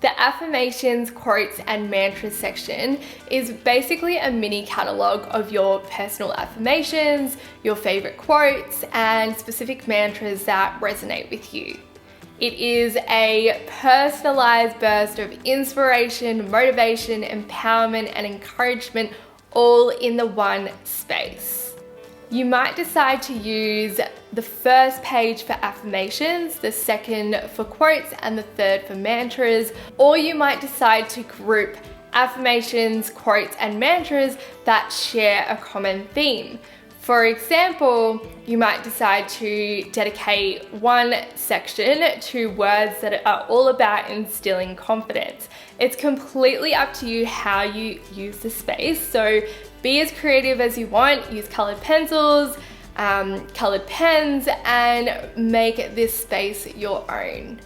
The affirmations, quotes, and mantras section is basically a mini catalogue of your personal affirmations, your favorite quotes, and specific mantras that resonate with you. It is a personalized burst of inspiration, motivation, empowerment, and encouragement all in the one space. You might decide to use the first page for affirmations, the second for quotes, and the third for mantras, or you might decide to group affirmations, quotes, and mantras that share a common theme. For example, you might decide to dedicate one section to words that are all about instilling confidence. It's completely up to you how you use the space, so be as creative as you want. Use colored pencils, colored pens, and make this space your own.